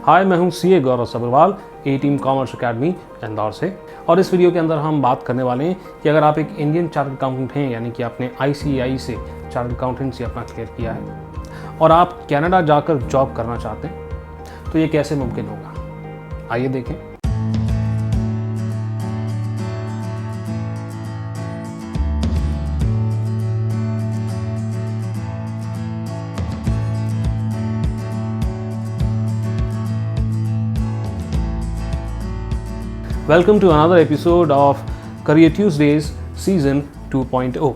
हाय, मैं हूं सीए गौरव सब्रवाल, ए team commerce academy Indore से। और इस वीडियो के अंदर हम बात करने वाले हैं कि अगर आप एक इंडियन चार्टर्ड अकाउंटेंट हैं, यानी कि आपने ICAI से चार्टर्ड अकाउंटेंसी अपना क्लियर किया है और आप कनाडा जाकर जॉब करना चाहते हैं, तो ये कैसे मुमकिन होगा, आइए देखें। Welcome to another episode of career Tuesdays season 2.0।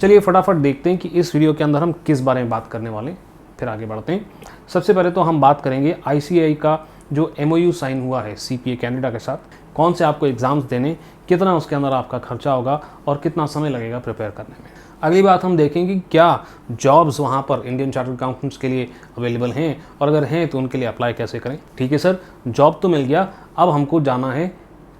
चलिए फटाफट देखते हैं कि इस वीडियो के अंदर हम किस बारे में बात करने वाले हैं, फिर आगे बढ़ते हैं। सबसे पहले तो हम बात करेंगे ICAI का जो MOU साइन हुआ है CPA कनाडा के साथ, कौन से आपको एग्ज़ाम्स देने, कितना उसके अंदर आपका खर्चा होगा और कितना समय लगेगा प्रिपेयर करने में। अगली बात हम देखेंगे क्या जॉब्स वहाँ पर इंडियन चार्टर्ड अकाउंटेंट्स के लिए अवेलेबल हैं, और अगर हैं तो उनके लिए अप्लाई कैसे करें। ठीक है सर, जॉब तो मिल गया, अब हमको जाना है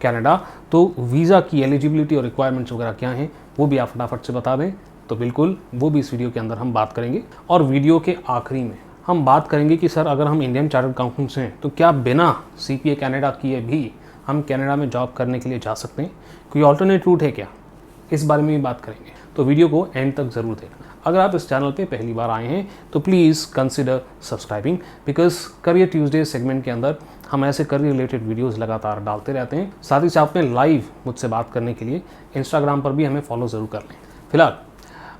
कनाडा, तो वीज़ा की एलिजिबिलिटी और रिक्वायरमेंट्स वगैरह क्या हैं वो भी आप फटाफट से बता दें। तो बिल्कुल वो भी इस वीडियो के अंदर हम बात करेंगे। और वीडियो के आखिरी में हम बात करेंगे कि सर अगर हम इंडियन चार्टर्ड अकाउंटेंट्स हैं तो क्या बिना CPA कनाडा किए भी हम कनाडा में जॉब करने के लिए जा सकते हैं, कोई ऑल्टरनेट रूट है क्या, इस बारे में भी बात करेंगे। तो वीडियो को एंड तक ज़रूर देखना। अगर आप इस चैनल पे पहली बार आए हैं तो please consider subscribing, because career Tuesday segment के अंदर हम ऐसे करियर रिलेटेड वीडियोस लगातार डालते रहते हैं। साथ ही साथ में लाइव मुझसे बात करने के लिए इंस्टाग्राम पर भी हमें फॉलो ज़रूर कर लें। फिलहाल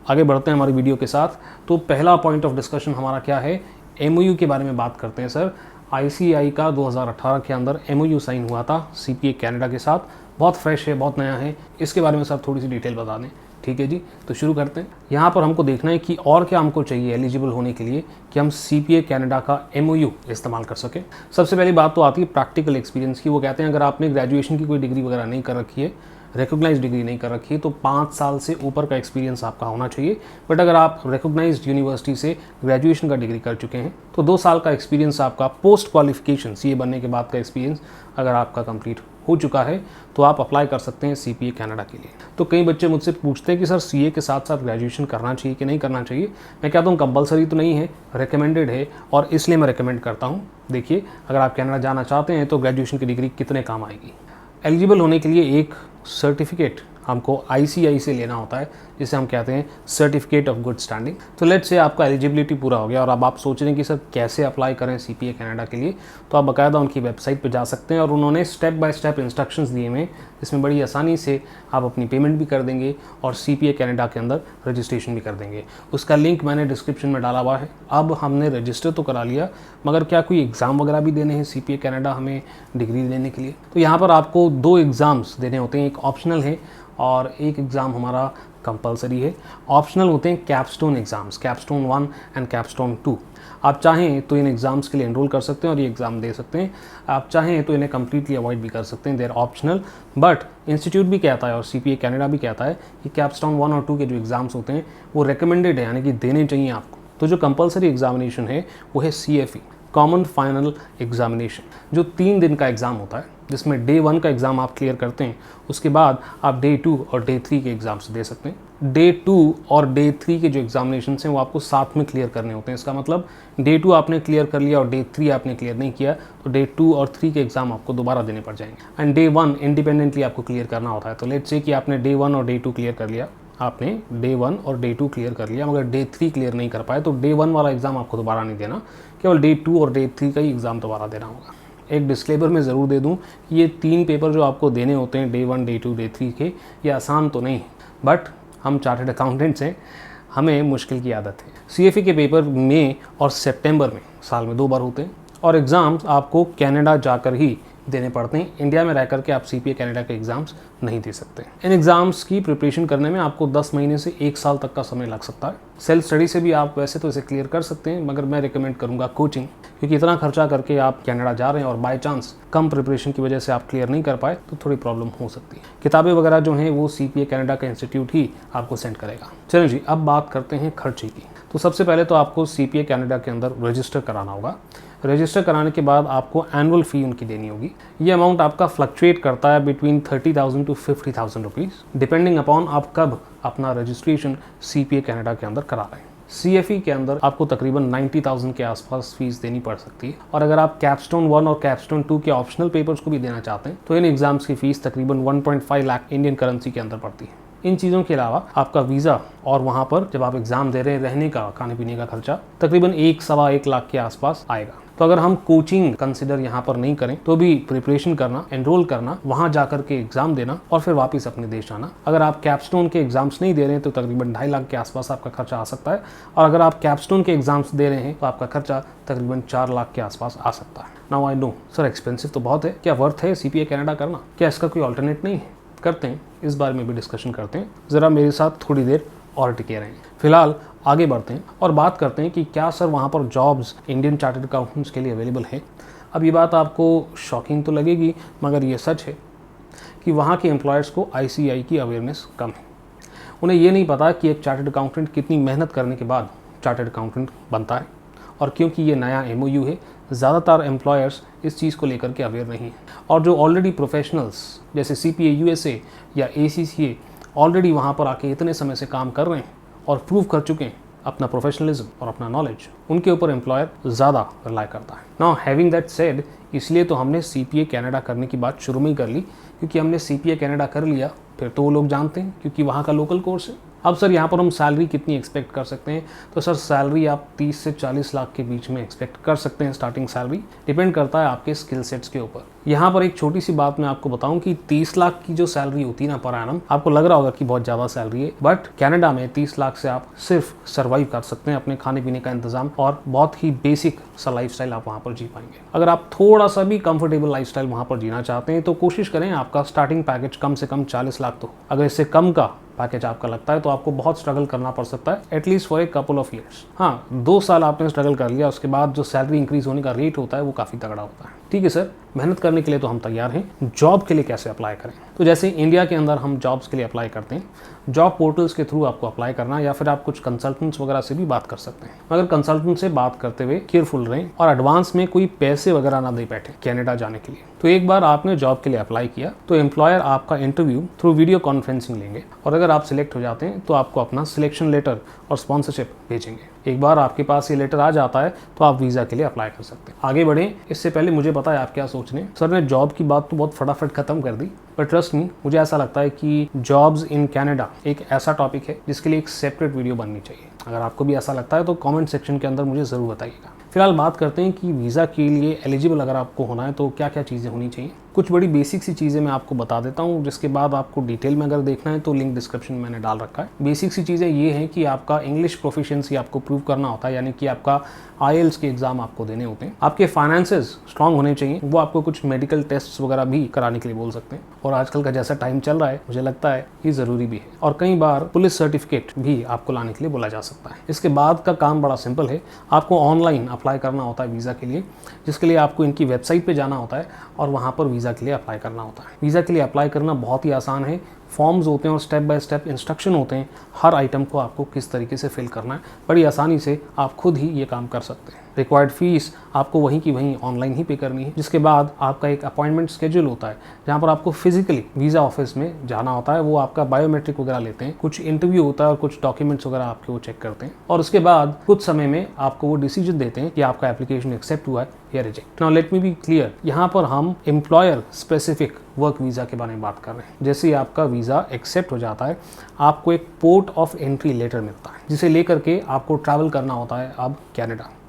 आगे बढ़ते हैं हमारी वीडियो के साथ। तो पहला पॉइंट ऑफ डिस्कशन हमारा क्या है, MOU के बारे में बात करते हैं। सर ICAI का 2018 के अंदर MOU साइन हुआ था CPA कनाडा के साथ, बहुत फ्रेश है, बहुत नया है। इसके बारे में सर थोड़ी सी डिटेल बता दें। ठीक है जी, तो शुरू करते हैं। यहाँ पर हमको देखना है कि और क्या हमको चाहिए एलिजिबल होने के लिए कि हम CPA कनाडा का MOU इस्तेमाल कर सकें। सबसे पहली बात तो आती है प्रैक्टिकल एक्सपीरियंस की। वो कहते हैं अगर आपने ग्रेजुएशन की कोई डिग्री वगैरह नहीं कर रखी है, रिकॉग्नाइज्ड डिग्री नहीं कर रखी है, तो 5 साल से ऊपर का एक्सपीरियंस आपका होना चाहिए। बट अगर आप रिकॉग्नाइज्ड यूनिवर्सिटी से ग्रेजुएशन का डिग्री कर चुके हैं तो 2 साल का एक्सपीरियंस आपका पोस्ट क्वालिफिकेशन CA बनने के बाद का एक्सपीरियंस अगर आपका कंप्लीट हो चुका है तो आप अप्लाई कर सकते हैं CPA कनाडा के लिए। तो कई बच्चे मुझसे पूछते हैं कि सर CA के साथ साथ ग्रेजुएशन करना चाहिए कि नहीं करना चाहिए। मैं कहता हूँ कंपलसरी तो नहीं है, रिकमेंडेड है, और इसलिए मैं रिकमेंड करता हूँ। देखिए अगर आप कनाडा जाना चाहते हैं तो ग्रेजुएशन की डिग्री कितने काम आएगी। एलिजिबल होने के लिए एक सर्टिफिकेट हमको ICAI से लेना होता है, जिसे हम कहते हैं सर्टिफिकेट ऑफ गुड स्टैंडिंग। तो लेट्स से आपका एलिजिबिलिटी पूरा हो गया और अब आप सोच रहे हैं कि सर कैसे अप्लाई करें CPA कनाडा के लिए, तो आप बाकायदा उनकी वेबसाइट पर जा सकते हैं और उन्होंने स्टेप बाय स्टेप इंस्ट्रक्शंस दिए हैं, जिसमें बड़ी आसानी से आप अपनी पेमेंट भी कर देंगे और CPA कनाडा के अंदर रजिस्ट्रेशन भी कर देंगे। उसका लिंक मैंने डिस्क्रिप्शन में डाला हुआ है। अब हमने रजिस्टर तो करा लिया, मगर क्या कोई एग्ज़ाम वगैरह भी देने हैं CPA कनाडा हमें डिग्री लेने के लिए? तो यहाँ पर आपको 2 एग्ज़ाम्स देने होते हैं, एक ऑप्शनल है और एक एग्ज़ाम हमारा कंपलसरी है। ऑप्शनल होते हैं capstone exams, capstone 1 and capstone 2। आप चाहें तो इन एग्ज़ाम्स के लिए एनरोल कर सकते हैं और ये एग्ज़ाम दे सकते हैं। आप चाहें तो इन्हें कम्प्लीटली अवॉइड भी कर सकते हैं, देर ऑप्शनल। बट इंस्टीट्यूट भी कहता है और CPA कनाडा भी कहता है कि कैपस्टोन 1 और 2 के जो एग्ज़ाम्स होते हैं वो रिकमेंडेड है, यानी कि देने चाहिए आपको। तो जो कंपलसरी एग्जामिनेशन है वो है CFE, कॉमन फाइनल एग्जामिनेशन, जो 3 दिन का एग्ज़ाम होता है, जिसमें डे 1 का एग्ज़ाम आप क्लियर करते हैं, उसके बाद आप डे 2 और डे 3 के एग्ज़ाम्स दे सकते हैं। डे 2 और डे 3 के जो एग्जामिनेशन हैं वो आपको साथ में क्लियर करने होते हैं। इसका मतलब डे 2 आपने क्लियर कर लिया और डे 3 आपने क्लियर नहीं किया तो डे 2 और 3 के एग्ज़ाम आपको दोबारा देने पड़ जाएंगे। एंड डे 1 इंडिपेंडेंटली आपको क्लियर करना होता है। तो लेट्स से कि आपने डे 1 और डे 2 क्लियर कर लिया, आपने डे 1 और डे 2 क्लियर कर लिया, मगर डे 3 क्लियर नहीं कर पाए, तो डे 1 वाला एग्ज़ाम आपको दोबारा नहीं देना, केवल डे 2 और डे 3 का ही एग्ज़ाम दोबारा देना होगा। एक डिस्क्लेमर में ज़रूर दे दूं कि ये 3 पेपर जो आपको देने होते हैं डे 1, डे 2, डे 3 के, ये आसान तो नहीं है, बट हम चार्टर्ड अकाउंटेंट्स हैं, हमें मुश्किल की आदत है। CFE के पेपर मई और सितंबर में साल में 2 बार होते हैं और एग्ज़ाम्स आपको कनाडा जाकर ही देने पड़ते हैं। इंडिया में रह करके आप CPA कनाडा के एग्ज़ाम्स नहीं दे सकते। इन एग्ज़ाम्स की प्रिपरेशन करने में आपको 10 महीने से 1 साल तक का समय लग सकता है। सेल्फ स्टडी से भी आप वैसे तो इसे क्लियर कर सकते हैं, मगर मैं रिकमेंड करूँगा कोचिंग, क्योंकि इतना खर्चा करके आप कनाडा जा रहे हैं और बाय चांस कम प्रिपरेशन की वजह से आप क्लियर नहीं कर पाए तो थोड़ी प्रॉब्लम हो सकती है। किताबें वगैरह जो हैं वो CPA कनाडा का इंस्टीट्यूट ही आपको सेंड करेगा। चलिए जी, अब बात करते हैं खर्चे की। तो सबसे पहले तो आपको CPA कनाडा के अंदर रजिस्टर कराना होगा। रजिस्टर कराने के बाद आपको एनुअल फ़ी उनकी देनी होगी। ये अमाउंट आपका फ्लक्चुएट करता है between 30,000 to 50,000 rupees, depending upon आप कब अपना रजिस्ट्रेशन CPA कनाडा के अंदर करा रहे हैं। CFE के अंदर आपको तकरीबन 90,000 के आसपास फीस देनी पड़ सकती है। और अगर आप कैपस्टोन 1 और कैपस्टोन 2 के ऑप्शनल पेपर्स को भी देना चाहते हैं तो इन एग्जाम्स की फीस तकरीबन 1.5 लाख इंडियन करेंसी के अंदर पड़ती है। इन चीज़ों के अलावा आपका वीज़ा और वहाँ पर जब आप एग्ज़ाम दे रहे हैं रहने का, खाने पीने का खर्चा तकरीबन 1-1.25 लाख के आसपास आएगा। तो अगर हम कोचिंग कंसिडर यहाँ पर नहीं करें तो भी प्रिपरेशन करना, एनरोल करना, वहाँ जाकर के एग्ज़ाम देना और फिर वापस अपने देश आना, अगर आप कैपस्टोन के एग्ज़ाम्स नहीं दे रहे हैं तो तकरीबन 2.5 लाख के आसपास आपका खर्चा आ सकता है। और अगर आप कैपस्टोन के एग्ज़ाम्स दे रहे हैं तो आपका खर्चा तकरीबन 4 लाख के आसपास आ सकता है। Now I know sir expensive तो बहुत है, क्या वर्थ है CPA कनाडा करना? क्या इसका कोई ऑल्टरनेट नहीं है? करते हैं, इस बारे में भी डिस्कशन करते हैं। ज़रा मेरे साथ थोड़ी देर और टिके रहें। फिलहाल आगे बढ़ते हैं और बात करते हैं कि क्या सर वहाँ पर जॉब्स इंडियन चार्टर्ड अकाउंटेंट्स के लिए अवेलेबल है। अब ये बात आपको शॉकिंग तो लगेगी, मगर ये सच है कि वहाँ के एम्प्लॉयर्स को ICAI की अवेयरनेस कम है। उन्हें ये नहीं पता कि एक चार्टर्ड अकाउंटेंट कितनी मेहनत करने के बाद चार्टर्ड अकाउंटेंट बनता है। और क्योंकि ये नया MOU है, ज़्यादातर एम्प्लॉयर्स इस चीज़ को लेकर के अवेयर नहीं हैं। और जो ऑलरेडी प्रोफेशनल्स जैसे CPA USA या ACCA ऑलरेडी वहाँ पर आके इतने समय से काम कर रहे हैं और प्रूव कर चुके हैं अपना प्रोफेशनलिज्म और अपना नॉलेज, उनके ऊपर एम्प्लॉयर ज़्यादा रिलाई करता है। नाउ हैविंग दैट सेड, इसलिए तो हमने CPA कनाडा करने की बात शुरू में ही कर ली, क्योंकि हमने CPA कनाडा कर लिया फिर तो वो लोग जानते हैं क्योंकि वहाँ का लोकल कोर्स है। अब सर यहाँ पर हम सैलरी कितनी एक्सपेक्ट कर सकते हैं? तो सर सैलरी आप 30 से 40 लाख के बीच में एक्सपेक्ट कर सकते हैं। स्टार्टिंग सैलरी डिपेंड करता है आपके स्किल सेट्स के ऊपर। यहाँ पर एक छोटी सी बात मैं आपको बताऊं कि 30 लाख की जो सैलरी होती है ना पर एनम, आपको लग रहा होगा कि बहुत ज़्यादा सैलरी है, बट कनाडा में 30 लाख से आप सिर्फ सर्वाइव कर सकते हैं, अपने खाने पीने का इंतजाम और बहुत ही बेसिक सा लाइफस्टाइल आप वहाँ पर जी पाएंगे। अगर आप थोड़ा सा भी कंफर्टेबल लाइफस्टाइल वहाँ पर जीना चाहते हैं तो कोशिश करें आपका स्टार्टिंग पैकेज कम से कम 40 लाख तो। अगर इससे कम का पैकेज आपका लगता है तो आपको बहुत स्ट्रगल करना पड़ सकता है, at least for a couple of years. हाँ, 2 साल आपने स्ट्रगल कर लिया, उसके बाद जो सैलरी इंक्रीज होने का रेट होता है वो काफ़ी तगड़ा होता है। ठीक है सर, मेहनत करने के लिए तो हम तैयार हैं। जॉब के लिए कैसे अप्लाई करें? तो जैसे इंडिया के अंदर हम जॉब्स के लिए अप्लाई करते हैं, जॉब पोर्टल्स के थ्रू आपको अप्लाई करना, या फिर आप कुछ कंसल्टेंट्स वगैरह से भी बात कर सकते हैं। मगर कंसल्टेंट से बात करते हुए केयरफुल रहें और एडवांस में कोई पैसे वगैरह ना दे बैठे कनाडा जाने के लिए। तो एक बार आपने जॉब के लिए अप्लाई किया तो एम्प्लॉयर आपका इंटरव्यू थ्रू वीडियो कॉन्फ्रेंसिंग लेंगे और अगर आप सिलेक्ट हो जाते हैं तो आपको अपना सिलेक्शन लेटर और स्पॉन्सरशिप भेजेंगे। एक बार आपके पास ये लेटर आ जाता है तो आप वीज़ा के लिए अप्लाई कर सकते हैं। आगे बढ़ें इससे पहले मुझे पता है आप क्या सोच रहे हैं, सर ने जॉब की बात तो बहुत फटाफट खत्म कर दी, पर ट्रस्ट मी, मुझे ऐसा लगता है कि जॉब्स इन कनाडा एक ऐसा टॉपिक है जिसके लिए एक सेपरेट वीडियो बननी चाहिए। अगर आपको भी ऐसा लगता है तो कमेंट सेक्शन के अंदर मुझे ज़रूर बताइएगा। फिलहाल बात करते हैं कि वीज़ा के लिए एलिजिबल अगर आपको होना है तो क्या क्या चीज़ें होनी चाहिए। कुछ बड़ी बेसिक सी चीज़ें मैं आपको बता देता हूँ, जिसके बाद आपको डिटेल में अगर देखना है तो लिंक डिस्क्रिप्शन में मैंने डाल रखा है। बेसिक सी चीज़ें ये हैं कि आपका इंग्लिश प्रोफिशिएंसी आपको प्रूव करना होता है, यानी कि आपका IELTS के एग्जाम आपको देने होते हैं। आपके फाइनेंसेस स्ट्रांग होने चाहिए, वो आपको कुछ मेडिकल टेस्ट वगैरह भी कराने के लिए बोल सकते हैं। और आजकल का जैसा टाइम चल रहा है मुझे लगता है ये ज़रूरी भी है, और कई बार पुलिस सर्टिफिकेट भी आपको लाने के लिए बोला जा सकता है। इसके बाद का काम बड़ा सिंपल है, आपको ऑनलाइन अप्लाई करना होता है वीज़ा के लिए, जिसके लिए आपको इनकी वेबसाइट पे जाना होता है और वहाँ पर वीज़ा के लिए अप्लाई करना होता है। वीज़ा के लिए अप्लाई करना बहुत ही आसान है, फॉर्म्स होते हैं और स्टेप बाय स्टेप इंस्ट्रक्शन होते हैं, हर आइटम को आपको किस तरीके से फिल करना है, बड़ी आसानी से आप खुद ही ये काम कर सकते हैं। रिक्वायर्ड फीस आपको वहीं की वहीं ऑनलाइन ही पे करनी है, जिसके बाद आपका एक अपॉइंटमेंट स्केड्यूल होता है जहाँ पर आपको फिजिकली वीज़ा ऑफिस में जाना होता है। वो आपका बायोमेट्रिक वगैरह लेते हैं, कुछ इंटरव्यू होता है और कुछ डॉक्यूमेंट्स वगैरह आपके वो चेक करते हैं, और उसके बाद कुछ समय में आपको वो डिसीजन देते हैं कि आपका एप्लीकेशन एक्सेप्ट हुआ है या reject. Now let me be clear, यहाँ पर हम एम्प्लॉयर स्पेसिफिक वर्क वीज़ा के बारे में बात कर रहे हैं। जैसे ही आपका वीज़ा एक्सेप्ट हो जाता है आपको एक पोर्ट ऑफ एंट्री लेटर मिलता है, जिसे लेकर के आपको ट्रैवल करना होता है अब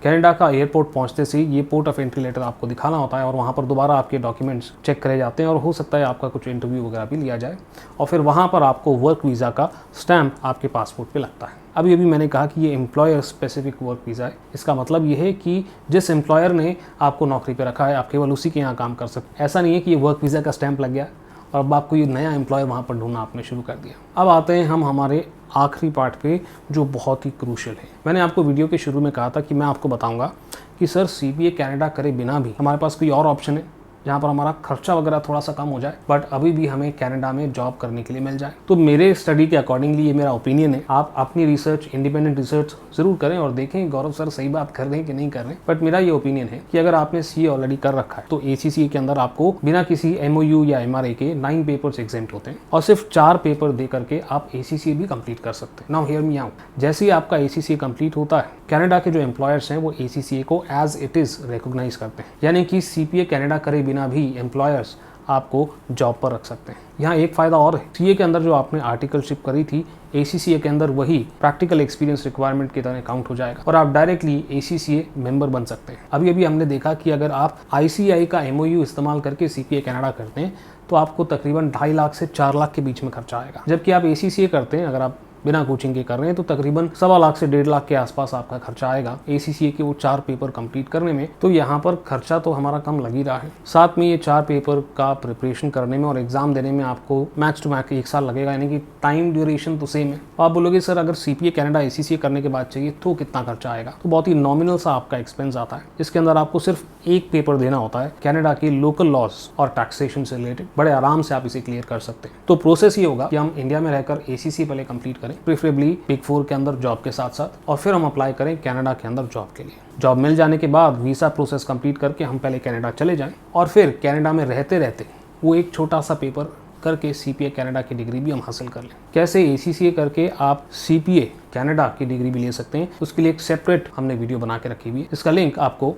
कनाडा का एयरपोर्ट पहुंचते से ये पोर्ट ऑफ एंट्री लेटर आपको दिखाना होता है, और वहाँ पर दोबारा आपके डॉक्यूमेंट्स चेक करे जाते हैं और हो सकता है आपका कुछ इंटरव्यू वगैरह भी लिया जाए, और फिर वहाँ पर आपको वर्क वीज़ा का स्टैम्प आपके पासपोर्ट पे लगता है। अभी मैंने कहा कि ये एम्प्लॉयर स्पेसिफिक वर्क वीज़ा है। इसका मतलब ये है कि जिस एम्प्लॉयर ने आपको नौकरी पे रखा है आप केवल उसी के यहाँ काम कर सकते। ऐसा नहीं है कि ये वर्क वीज़ा का स्टैंप लग गया और अब आपको ये नया एम्प्लॉयर वहाँ पर ढूंढना आपने शुरू कर दिया। अब आते हैं हम हमारे आखिरी पार्ट पे जो बहुत ही क्रूशियल है। मैंने आपको वीडियो के शुरू में कहा था कि मैं आपको बताऊंगा कि सर CPA कनाडा करे बिना भी हमारे पास कोई और ऑप्शन है। जहाँ पर हमारा खर्चा वगैरह थोड़ा सा कम हो जाए, बट अभी भी हमें कनाडा में जॉब करने के लिए मिल जाए। तो मेरे स्टडी के अकॉर्डिंगली ये मेरा ओपिनियन है। आप अपनी रिसर्च, इंडिपेंडेंट रिसर्च जरूर करें और देखें गौरव सर सही बात कर रहे हैं कि नहीं कर रहे हैं, बट मेरा ये ओपिनियन है कि अगर आपने सीए ऑलरेडी कर रखा है तो ACCA के अंदर आपको बिना किसी MOU या MRA के 9 पेपर्स एग्जेम्प्ट होते हैं और सिर्फ 4 पेपर दे करके आप ACCA भी कंप्लीट कर सकते हैं। नाउ हियर मी आउट, जैसे ही आपका ACCA कंप्लीट होता है, कनाडा के जो एम्प्लॉयर्स हैं वो ACCA को एज इट इज रिकॉग्नाइज करते हैं, यानी कि CPA कनाडा करे बिना भी एम्प्लॉयर्स आपको जॉब पर रख सकते हैं। यहाँ एक फ़ायदा और है, CA के अंदर जो आपने आर्टिकलशिप करी थी, ACCA के अंदर वही प्रैक्टिकल एक्सपीरियंस रिक्वायरमेंट की तरह काउंट हो जाएगा और आप डायरेक्टली ACCA मेंबर बन सकते हैं। अभी अभी हमने देखा कि अगर आप ICI का MOU इस्तेमाल करके CPA कनाडा करते हैं तो आपको तकरीबन 2.5 लाख से 4 लाख के बीच में खर्चा आएगा, जबकि आप ACCA करते हैं, अगर आप बिना कोचिंग के कर रहे हैं तो तकरीबन 1.25 लाख से 1.5 लाख के आसपास आपका खर्चा आएगा ACCA के वो 4 पेपर कंप्लीट करने में। तो यहाँ पर खर्चा तो हमारा कम लग ही रहा है, साथ में ये 4 पेपर का प्रिपरेशन करने में और एग्जाम देने में आपको मैक्स टू मैक्स 1 साल लगेगा, यानी कि टाइम ड्यूरेशन तो सेम है। आप बोलोगे सर अगर CPA कनाडा ACCA करने के बाद चाहिए तो कितना खर्चा आएगा? तो बहुत ही नॉमिनल सा आपका एक्सपेंस आता है, जिसके अंदर आपको सिर्फ एक पेपर देना होता है कनाडा के लोकल लॉज और टैक्सेशन से रिलेटेड। बड़े आराम से आप इसे क्लियर कर सकते हैं। तो प्रोसेस ये होगा कि हम इंडिया में रहकर ACCA पहले कंप्लीट करें, प्रेफरेबली बिग 4 के अंदर जॉब के साथ साथ, और फिर हम अप्लाई करें कनाडा के अंदर जॉब के लिए। जॉब मिल जाने के बाद वीज़ा प्रोसेस कंप्लीट करके हम पहले कनाडा चले जाएं और फिर कनाडा में रहते रहते वो एक छोटा सा पेपर करके CPA कनाडा की डिग्री भी हम हासिल कर लें। कैसे ACCA करके आप CPA कनाडा की डिग्री भी ले सकते हैं, उसके लिए एक सेपरेट हमने वीडियो बना के रखी हुई है, इसका लिंक आपको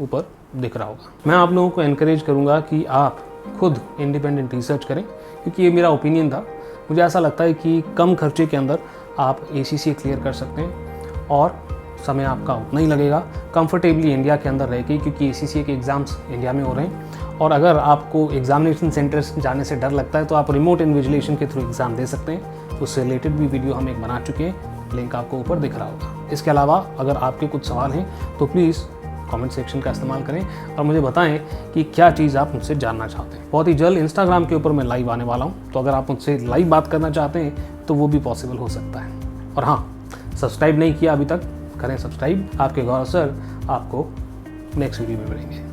ऊपर दिख रहा होगा। मैं आप लोगों को एनकरेज करूँगा कि आप खुद इंडिपेंडेंट रिसर्च करें, क्योंकि ये मेरा ओपिनियन था। मुझे ऐसा लगता है कि कम खर्चे के अंदर आप ACCA क्लियर कर सकते हैं और समय आपका उतना ही लगेगा कंफर्टेबली इंडिया के अंदर रह के, क्योंकि ACCA के एग्ज़ाम्स इंडिया में हो रहे हैं। और अगर आपको एग्जामिनेशन सेंटर्स जाने से डर लगता है तो आप रिमोट इन्विजिलेशन के थ्रू एग्ज़ाम दे सकते हैं। उससे रिलेटेड भी वीडियो हम एक बना चुके हैं, लिंक आपको ऊपर दिख रहा होगा। इसके अलावा अगर आपके कुछ सवाल हैं तो प्लीज़ कमेंट सेक्शन का इस्तेमाल करें और मुझे बताएं कि क्या चीज़ आप मुझसे जानना चाहते हैं। बहुत ही जल्द इंस्टाग्राम के ऊपर मैं लाइव आने वाला हूं, तो अगर आप मुझसे लाइव बात करना चाहते हैं तो वो भी पॉसिबल हो सकता है। और हाँ, सब्सक्राइब नहीं किया अभी तक, करें सब्सक्राइब। आपके गौरव सर आपको नेक्स्ट वीडियो में मिलेंगे।